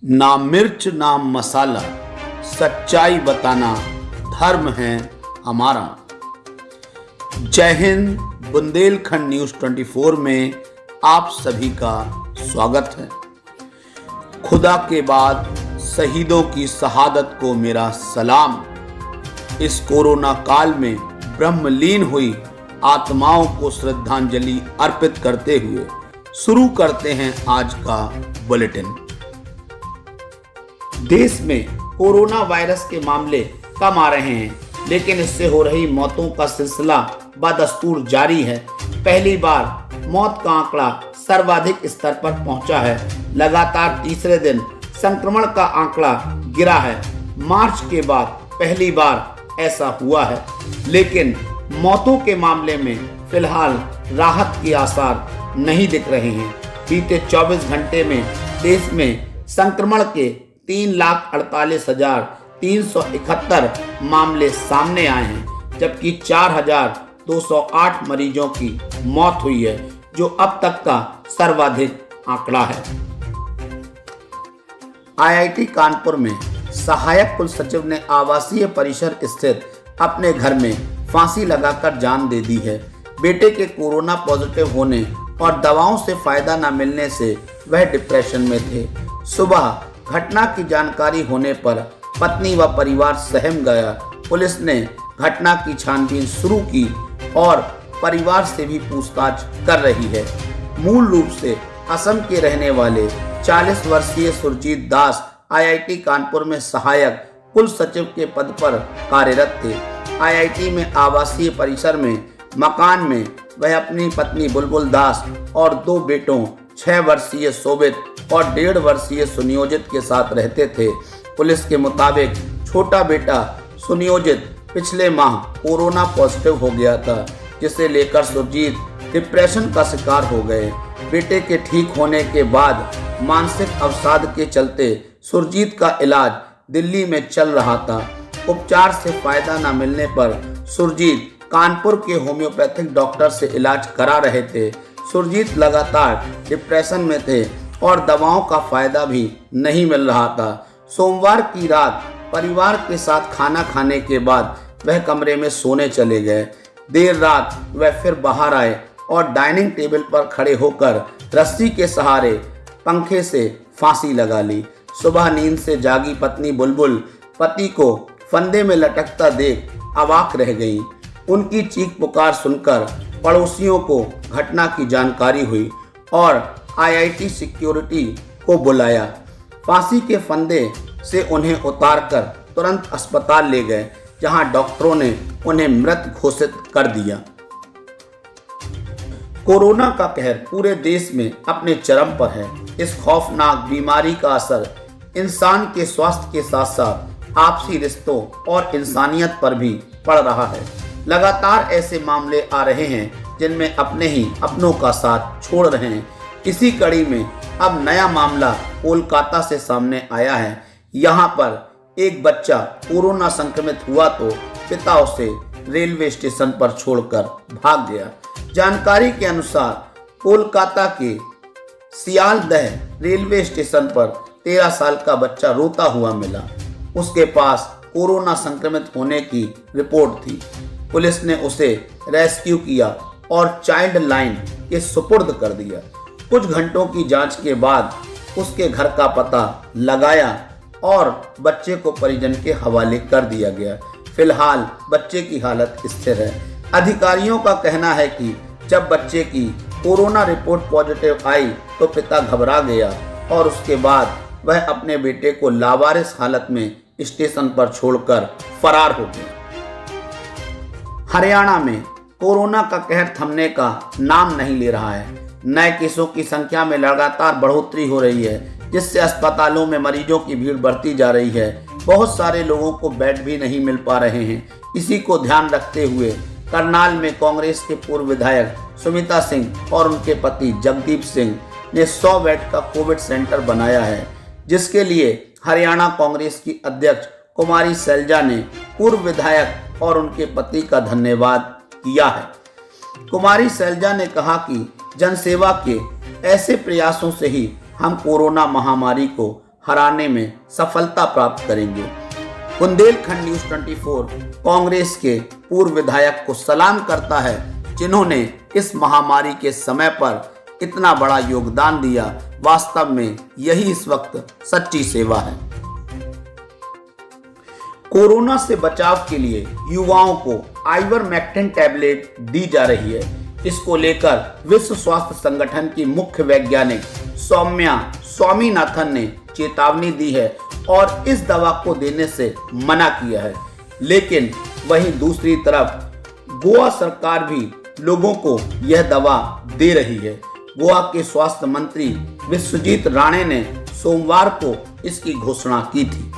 ना मिर्च ना मसाला, सच्चाई बताना धर्म है हमारा। जय हिंद। बुंदेलखंड न्यूज़ 24 में आप सभी का स्वागत है। खुदा के बाद शहीदों की शहादत को मेरा सलाम। इस कोरोना काल में ब्रह्मलीन हुई आत्माओं को श्रद्धांजलि अर्पित करते हुए शुरू करते हैं आज का बुलेटिन। देश में कोरोना वायरस के मामले कम आ रहे हैं, लेकिन इससे हो रही मौतों का सिलसिला बदस्तूर जारी है। पहली बार मौत का आंकड़ा सर्वाधिक स्तर पर पहुंचा है। लगातार तीसरे दिन संक्रमण का आंकड़ा गिरा है। मार्च के बाद पहली बार ऐसा हुआ है, लेकिन मौतों के मामले में फिलहाल राहत के आसार नहीं दिख रहे हैं। बीते 24 घंटे में देश में संक्रमण के 3,48,371 मामले सामने आए हैं, जबकि 4,208 मरीजों की मौत हुई है, जो अब तक का सर्वाधिक आंकड़ा है। आईआईटी कानपुर में सहायक कुल सचिव ने आवासीय परिसर स्थित अपने घर में फांसी लगाकर जान दे दी है। बेटे के कोरोना पॉजिटिव होने और दवाओं से फायदा न मिलने से वह डिप्रेशन में थे। सुबह घटना की जानकारी होने पर पत्नी व परिवार सहम गया। पुलिस ने घटना की छानबीन शुरू की और परिवार से भी पूछताछ कर रही है। मूल रूप से असम के रहने वाले 40 वर्षीय सुरजीत दास आईआईटी कानपुर में सहायक कुल सचिव के पद पर कार्यरत थे। आईआईटी में आवासीय परिसर में मकान में वह अपनी पत्नी बुलबुल दास और 2 बेटों 6 वर्षीय शोभित और 1.5 वर्षीय सुनियोजित के साथ रहते थे। पुलिस के मुताबिक छोटा बेटा सुनियोजित पिछले माह कोरोना पॉजिटिव हो गया था, जिसे लेकर सुरजीत डिप्रेशन का शिकार हो गए। बेटे के ठीक होने के बाद मानसिक अवसाद के चलते सुरजीत का इलाज दिल्ली में चल रहा था। उपचार से फायदा न मिलने पर सुरजीत कानपुर के होम्योपैथिक डॉक्टर से इलाज करा रहे थे। सुरजीत लगातार डिप्रेशन में थे और दवाओं का फायदा भी नहीं मिल रहा था। सोमवार की रात परिवार के साथ खाना खाने के बाद वह कमरे में सोने चले गए। देर रात वह फिर बाहर आए और डाइनिंग टेबल पर खड़े होकर रस्सी के सहारे पंखे से फांसी लगा ली। सुबह नींद से जागी पत्नी बुलबुल पति को फंदे में लटकता देख अवाक रह गई। उनकी चीख पुकार सुनकर पड़ोसियों को घटना की जानकारी हुई और आईआईटी सिक्योरिटी को बुलाया। फांसी के फंदे से उन्हें उतारकर तुरंत अस्पताल ले गए, जहां डॉक्टरों ने उन्हें मृत घोषित कर दिया। कोरोना का कहर पूरे देश में अपने चरम पर है। इस खौफनाक बीमारी का असर इंसान के स्वास्थ्य के साथ साथ आपसी रिश्तों और इंसानियत पर भी पड़ रहा है। लगातार ऐसे मामले आ रहे हैं जिनमें अपने ही अपनों का साथ छोड़ रहे हैं। इसी कड़ी में अब नया मामला कोलकाता से सामने आया है। यहाँ पर एक बच्चा कोरोना संक्रमित हुआ तो पिता उसे रेलवे स्टेशन पर छोड़कर भाग गया। जानकारी के अनुसार कोलकाता के सियालदह रेलवे स्टेशन पर 13 साल का बच्चा रोता हुआ मिला। उसके पास कोरोना संक्रमित होने की रिपोर्ट थी। पुलिस ने उसे रेस्क्यू किया और चाइल्ड लाइन के सुपुर्द कर दिया। कुछ घंटों की जांच के बाद उसके घर का पता लगाया और बच्चे को परिजन के हवाले कर दिया गया। फिलहाल बच्चे की हालत स्थिर है। अधिकारियों का कहना है कि जब बच्चे की कोरोना रिपोर्ट पॉजिटिव आई तो पिता घबरा गया और उसके बाद वह अपने बेटे को लावारिस हालत में स्टेशन पर छोड़कर फरार हो गया। हरियाणा में कोरोना का कहर थमने का नाम नहीं ले रहा है। नए केसों की संख्या में लगातार बढ़ोतरी हो रही है, जिससे अस्पतालों में मरीजों की भीड़ बढ़ती जा रही है। बहुत सारे लोगों को बेड भी नहीं मिल पा रहे हैं। इसी को ध्यान रखते हुए करनाल में कांग्रेस के पूर्व विधायक सुमिता सिंह और उनके पति जगदीप सिंह ने 100 बेड का कोविड सेंटर बनाया है, जिसके लिए हरियाणा कांग्रेस की अध्यक्ष कुमारी सैलजा ने पूर्व विधायक और उनके पति का धन्यवाद किया है। कुमारी सैलजा ने कहा कि जनसेवा के ऐसे प्रयासों से ही हम कोरोना महामारी को हराने में सफलता प्राप्त करेंगे। बुंदेलखंड न्यूज 24 कांग्रेस के पूर्व विधायक को सलाम करता है जिन्होंने इस महामारी के समय पर इतना बड़ा योगदान दिया। वास्तव में यही इस वक्त सच्ची सेवा है। कोरोना से बचाव के लिए युवाओं को आइवरमेक्टिन टैबलेट दी जा रही है। इसको लेकर विश्व स्वास्थ्य संगठन की मुख्य वैज्ञानिक सौम्या स्वामीनाथन ने चेतावनी दी है और इस दवा को देने से मना किया है। लेकिन वहीं दूसरी तरफ गोवा सरकार भी लोगों को यह दवा दे रही है। गोवा के स्वास्थ्य मंत्री विश्वजीत राणे ने सोमवार को इसकी घोषणा की थी।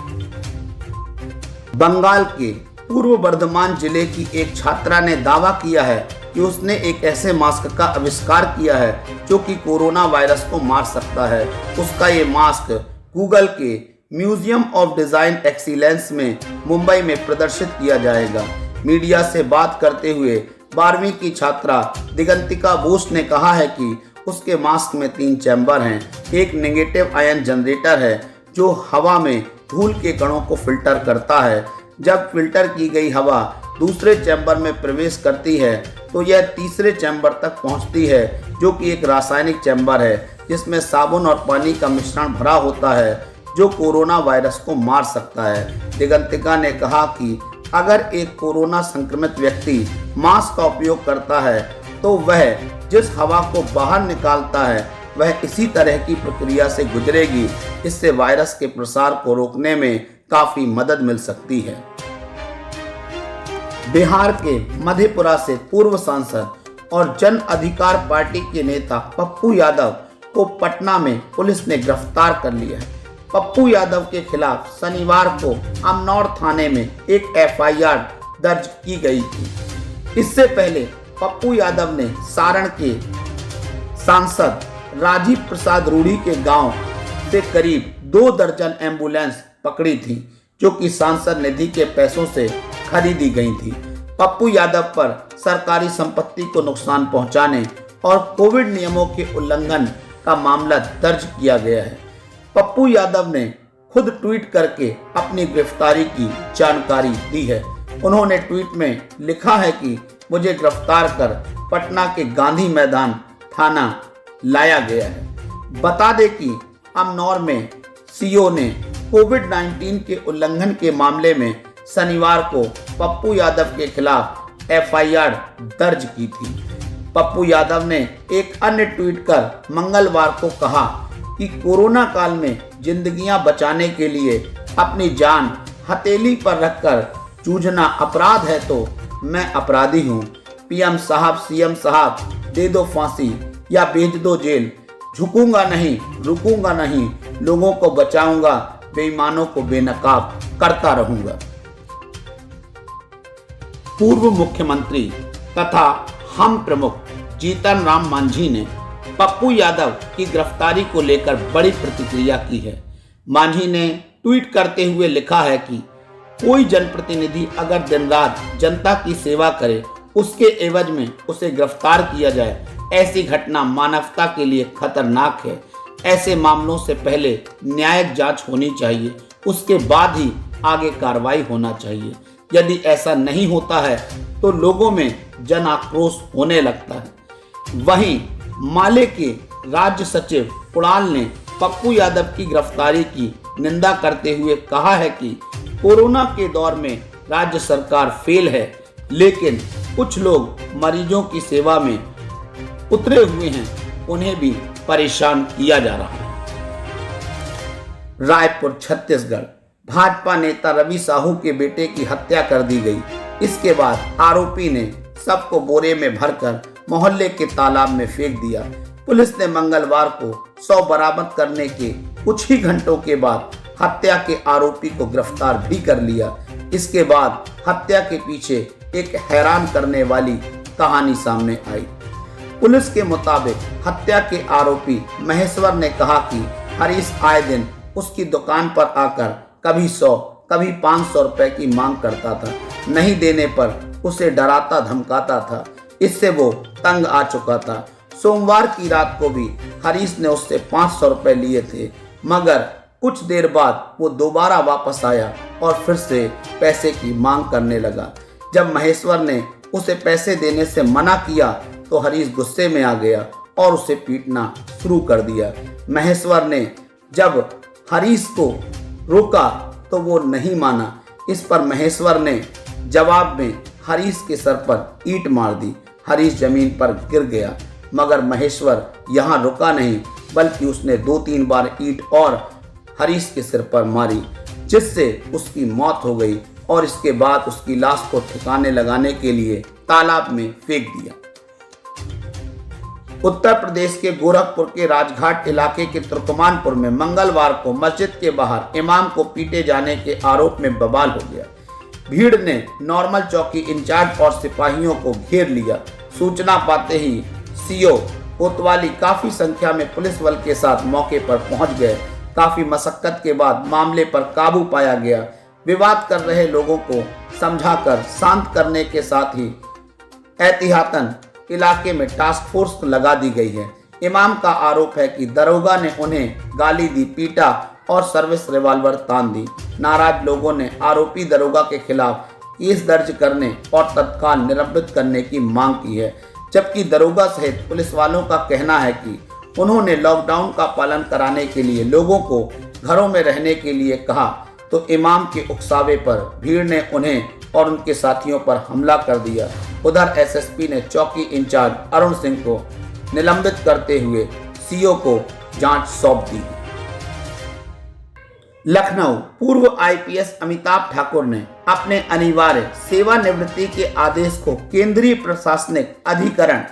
बंगाल के पूर्व बर्धमान जिले की एक छात्रा ने दावा किया है कि उसने एक ऐसे मास्क का आविष्कार किया है जो कि कोरोना वायरस को मार सकता है। उसका ये मास्क गूगल के म्यूजियम ऑफ डिजाइन एक्सीलेंस में मुंबई में प्रदर्शित किया जाएगा। मीडिया से बात करते हुए 12वीं की छात्रा दिगंतिका बोस ने कहा है कि उसके मास्क में 3 चैम्बर हैं। एक नेगेटिव आयन जनरेटर है जो हवा में धूल के कणों को फिल्टर करता है। जब फिल्टर की गई हवा दूसरे चैम्बर में प्रवेश करती है तो यह तीसरे चैम्बर तक पहुंचती है जो कि एक रासायनिक चैम्बर है जिसमें साबुन और पानी का मिश्रण भरा होता है जो कोरोना वायरस को मार सकता है। दिगंतिका ने कहा कि अगर एक कोरोना संक्रमित व्यक्ति मास्क का उपयोग करता है तो वह जिस हवा को बाहर निकालता है वह इसी तरह की प्रक्रिया से गुजरेगी। इससे वायरस के प्रसार को रोकने में काफी मदद मिल सकती है। बिहार के मधेपुरा से पूर्व सांसद और जन अधिकार पार्टी के नेता पप्पू यादव को पटना में पुलिस ने गिरफ्तार कर लिया है। पप्पू यादव के खिलाफ शनिवार को अमनौर थाने में एक एफआईआर दर्ज की गई थी। इससे पहले पप्पू यादव ने सारण के सांसद राजीव प्रसाद रूढ़ी के गांव से करीब 2 दर्जन एम्बुलेंस पकड़ी थी जो कि सांसद निधि के पैसों से खरीदी गई थी। पप्पू यादव पर सरकारी संपत्ति को नुकसान पहुंचाने और कोविड नियमों के उल्लंघन का मामला दर्ज किया गया है। पप्पू यादव ने खुद ट्वीट करके अपनी गिरफ्तारी की जानकारी दी है। उन्होंने ट्वीट में लिखा है कि मुझे गिरफ्तार कर पटना के गांधी मैदान थाना लाया गया है। बता दें कि अमनौर में सीओ ने कोविड-19 के उल्लंघन के मामले में शनिवार को पप्पू यादव के खिलाफ एफआईआर दर्ज की थी। पप्पू यादव ने एक अन्य ट्वीट कर मंगलवार को कहा कि कोरोना काल में जिंदगियां बचाने के लिए अपनी जान हथेली पर रखकर जूझना अपराध है तो मैं अपराधी हूँ। पीएम साहब, सीएम साहब, दे दो फांसी या भेज दो जेल। झुकूंगा नहीं, रुकूंगा नहीं, लोगों को बचाऊंगा, बेईमानों को बेनकाब करता रहूंगा। पूर्व मुख्यमंत्री तथा हम प्रमुख जीतन राम मांझी ने पप्पू यादव की गिरफ्तारी को लेकर बड़ी प्रतिक्रिया की है। मांझी ने ट्वीट करते हुए लिखा है कि कोई जनप्रतिनिधि अगर दिन रात जनता की सेवा करे उसके एवज में उसे गिरफ्तार किया जाए, ऐसी घटना मानवता के लिए खतरनाक है। ऐसे मामलों से पहले न्यायिक जांच होनी चाहिए, उसके बाद ही आगे कार्रवाई होना चाहिए। यदि ऐसा नहीं होता है तो लोगों में जन आक्रोश होने लगता है। वहीं माले के राज्य सचिव कुणाल ने पप्पू यादव की गिरफ्तारी की निंदा करते हुए कहा है कि कोरोना के दौर में राज्य सरकार फेल है, लेकिन कुछ लोग मरीजों की सेवा में उतरे हुए हैं, उन्हें भी परेशान किया जा रहा है। रायपुर छत्तीसगढ़ भाजपा नेता रवि साहू के बेटे की हत्या कर दी गई। इसके बाद आरोपी ने सबको बोरे में भरकर मोहल्ले के तालाब में फेंक दिया। पुलिस ने मंगलवार को शव बरामद करने के कुछ ही घंटों के बाद हत्या के आरोपी को गिरफ्तार भी कर लिया। इसके बाद हत्या के पीछे एक हैरान करने वाली कहानी सामने आई। पुलिस के मुताबिक हत्या के आरोपी महेश्वर ने कहा कि हरीश आए दिन उसकी दुकान पर आकर कभी 100 कभी 500 रुपए की मांग करता था। नहीं देने पर उसे डराता धमकाता था। इससे वो तंग आ चुका था। सोमवार की रात को भी हरीश ने उससे 500 रुपए लिए थे, मगर कुछ देर बाद वो दोबारा वापस आया और फिर से पैसे की मांग करने लगा। जब महेश्वर ने उसे पैसे देने से मना किया तो हरीश गुस्से में आ गया और उसे पीटना शुरू कर दिया। महेश्वर ने जब हरीश को रोका तो वो नहीं माना। इस पर महेश्वर ने जवाब में हरीश के सर पर ईंट मार दी। हरीश जमीन पर गिर गया, मगर महेश्वर यहाँ रुका नहीं, बल्कि उसने 2-3 बार ईंट और हरीश के सिर पर मारी, जिससे उसकी मौत हो गई और इसके बाद उसकी लाश को ठिकाने लगाने के लिए तालाब में फेंक दिया। उत्तर प्रदेश के गोरखपुर के राजघाट इलाके के तुर्कमानपुर में मंगलवार को मस्जिद के बाहर इमाम को पीटे जाने के आरोप में बवाल हो गया। भीड़ ने नॉर्मल चौकी इंचार्ज और सिपाहियों को घेर लिया। सूचना पाते ही सीओ कोतवाली काफी संख्या में पुलिस बल के साथ मौके पर पहुंच गए। काफी मशक्कत के बाद मामले पर काबू पाया गया। विवाद कर रहे लोगों को समझाकर शांत करने के साथ ही एहतियातन इलाके में टास्क फोर्स लगा दी गई है। इमाम का आरोप है कि दरोगा ने उन्हें गाली दी, पीटा और सर्विस रिवॉल्वर तान दी। नाराज लोगों ने आरोपी दरोगा के खिलाफ केस दर्ज करने और तत्काल निलंबित करने की मांग की है, जबकि दरोगा सहित पुलिस वालों का कहना है कि उन्होंने लॉकडाउन का पालन कराने के लिए लोगों को घरों में रहने के लिए कहा, तो इमाम के उकसावे पर भीड़ ने उन्हें और उनके साथियों पर हमला कर दिया। उधर एसएसपी ने चौकी इंचार्ज अरुण सिंह को निलंबित करते हुए सीओ को जांच सौंप दी। लखनऊ पूर्व आईपीएस अमिताभ ठाकुर ने अपने अनिवार्य सेवानिवृत्ति के आदेश को केंद्रीय प्रशासनिक अधिकरण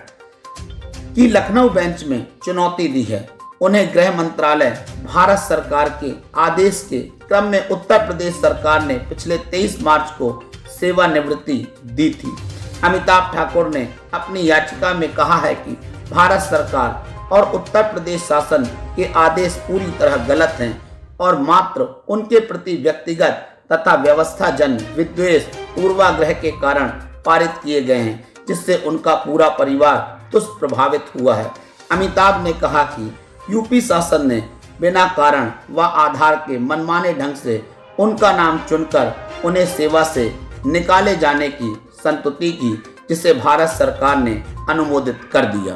की लखनऊ बेंच में चुनौती दी है। उन्हें गृह मंत्रालय भारत सरकार के आदेश के क्रम में उत्तर प्रदेश सरकार ने पिछले 23 मार्च को सेवानिवृत्ति दी थी। अमिताभ ठाकुर ने अपनी याचिका में कहा है कि भारत सरकार और उत्तर प्रदेश शासन के आदेश पूरी तरह गलत हैं और मात्र उनके प्रति व्यक्तिगत तथा व्यवस्थाजन्य विद्वेष पूर्वाग्रह के कारण पारित किए गए हैं, जिससे उनका पूरा परिवार दुष्प्रभावित हुआ है। अमिताभ ने कहा कि यूपी शासन ने बिना कारण व आधार के मनमाने ढंग से उनका नाम चुनकर उन्हें सेवा से निकाले जाने की संतुति की, जिसे भारत सरकार ने अनुमोदित कर दिया।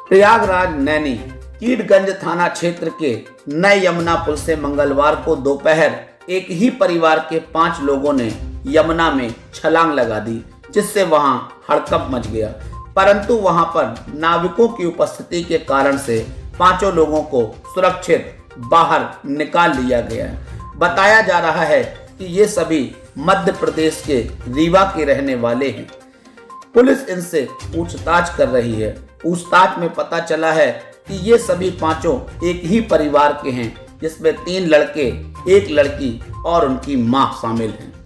प्रयागराज नैनी कीटगंज थाना क्षेत्र के नए यमुना पुल से मंगलवार को दोपहर एक ही परिवार के 5 लोगों ने यमुना में छलांग लगा दी, जिससे वहां हड़कंप मच गया। परंतु वहां पर नाविकों की उपस्थिति के कारण से 5 लोगों को सुरक्षित बाहर निकाल लिया गया है। बताया जा रहा है कि ये सभी मध्य प्रदेश के रीवा के रहने वाले हैं। पुलिस इनसे पूछताछ कर रही है। पूछताछ में पता चला है कि ये सभी 5 एक ही परिवार के हैं, जिसमें 3 लड़के, 1 लड़की और उनकी मां शामिल हैं।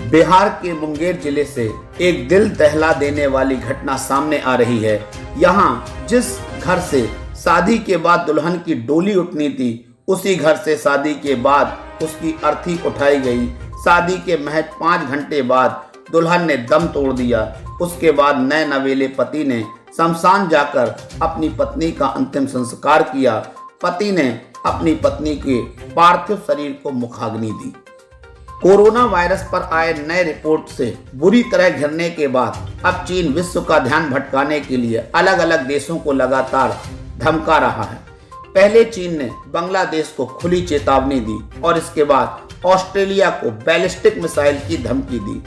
बिहार के मुंगेर जिले से एक दिल दहला देने वाली घटना सामने आ रही है। यहाँ जिस घर से शादी के बाद दुल्हन की डोली उठनी थी, उसी घर से शादी के बाद उसकी अर्थी उठाई गई। शादी के महज 5 घंटे बाद दुल्हन ने दम तोड़ दिया। उसके बाद नए नवेले पति ने शमशान जाकर अपनी पत्नी का अंतिम संस्कार किया। पति ने अपनी पत्नी के पार्थिव शरीर को मुखाग्नि दी। कोरोना वायरस पर आए नए रिपोर्ट से बुरी तरह घिरने के बाद अब चीन विश्व का ध्यान भटकाने के लिए अलग अलग देशों को लगातार धमका रहा है। पहले चीन ने बांग्लादेश को खुली चेतावनी दी और इसके बाद ऑस्ट्रेलिया को बैलिस्टिक मिसाइल की धमकी दी।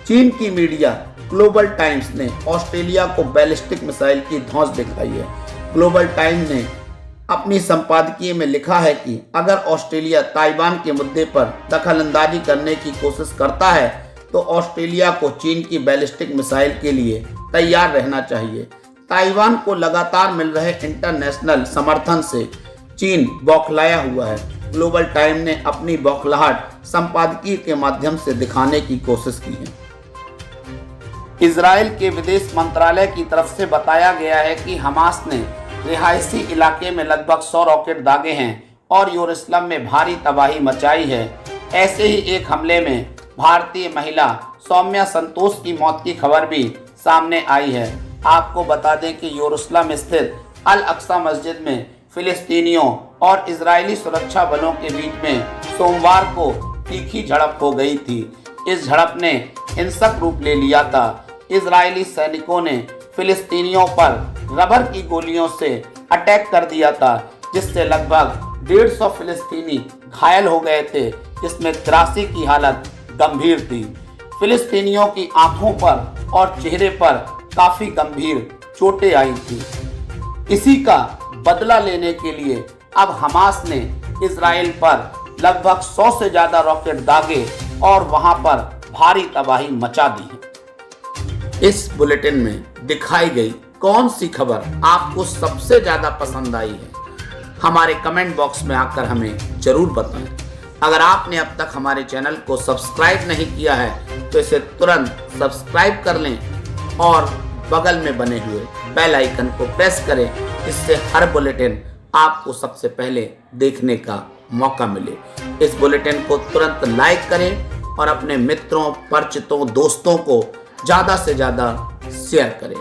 चीन की मीडिया ग्लोबल टाइम्स ने ऑस्ट्रेलिया को बैलिस्टिक मिसाइल की धौंस दिखाई है। ग्लोबल टाइम्स ने अपनी संपादकीय में लिखा है कि अगर ऑस्ट्रेलिया ताइवान के मुद्दे पर दखलंदाजी करने की कोशिश करता है तो ऑस्ट्रेलिया को चीन की बैलिस्टिक मिसाइल के लिए तैयार रहना चाहिए। ताइवान को लगातार मिल रहे इंटरनेशनल समर्थन से चीन बौखलाया हुआ है। ग्लोबल टाइम ने अपनी बौखलाहट संपादकीय के माध्यम से दिखाने की कोशिश की है। इजराइल के विदेश मंत्रालय की तरफ से बताया गया है कि हमास ने रिहायशी इलाके में लगभग 100 रॉकेट दागे हैं और यरूशलेम में भारी तबाही मचाई है। ऐसे ही एक हमले में भारतीय महिला सौम्या संतोष की मौत की खबर भी सामने आई है। आपको बता दें कि यरूशलेम स्थित अल अक्सा मस्जिद में फिलिस्तीनियों और इजरायली सुरक्षा बलों के बीच में सोमवार को तीखी झड़प हो गई थी। इस झड़प ने हिंसक रूप ले लिया था। इजरायली सैनिकों ने फिलिस्तीनियों पर रबर की गोलियों से अटैक कर दिया था, जिससे लगभग 150 फिलिस्तीनी घायल हो गए थे, जिसमें 83 की हालत गंभीर थी। फिलिस्तीनियों की आंखों पर और चेहरे पर काफी गंभीर चोटें आई थी। इसी का बदला लेने के लिए अब हमास ने इजराइल पर लगभग 100 से ज्यादा रॉकेट दागे और वहां पर भारी तबाही मचा दी है। इस बुलेटिन में दिखाई गई कौन सी खबर आपको सबसे ज्यादा पसंद आई है, हमारे कमेंट बॉक्स में आकर हमें जरूर बताएं। अगर आपने अब तक हमारे चैनल को सब्सक्राइब नहीं किया है तो इसे तुरंत सब्सक्राइब कर लें और बगल में बने हुए बेल आइकन को प्रेस करें, इससे हर बुलेटिन आपको सबसे पहले देखने का मौका मिले। इस बुलेटिन को तुरंत लाइक करें और अपने मित्रों, परिचितों, दोस्तों को ज़्यादा से ज़्यादा शेयर करें।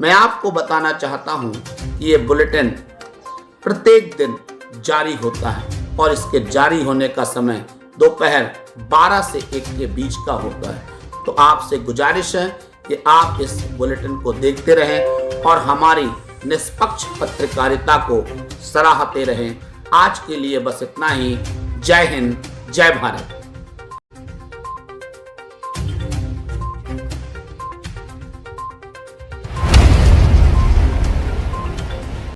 मैं आपको बताना चाहता हूं कि ये बुलेटिन प्रत्येक दिन जारी होता है और इसके जारी होने का समय दोपहर 12 से 1 के बीच का होता है। तो आपसे गुजारिश है कि आप इस बुलेटिन को देखते रहें और हमारी निष्पक्ष पत्रकारिता को सराहते रहें। आज के लिए बस इतना ही। जय हिंद, जय भारत।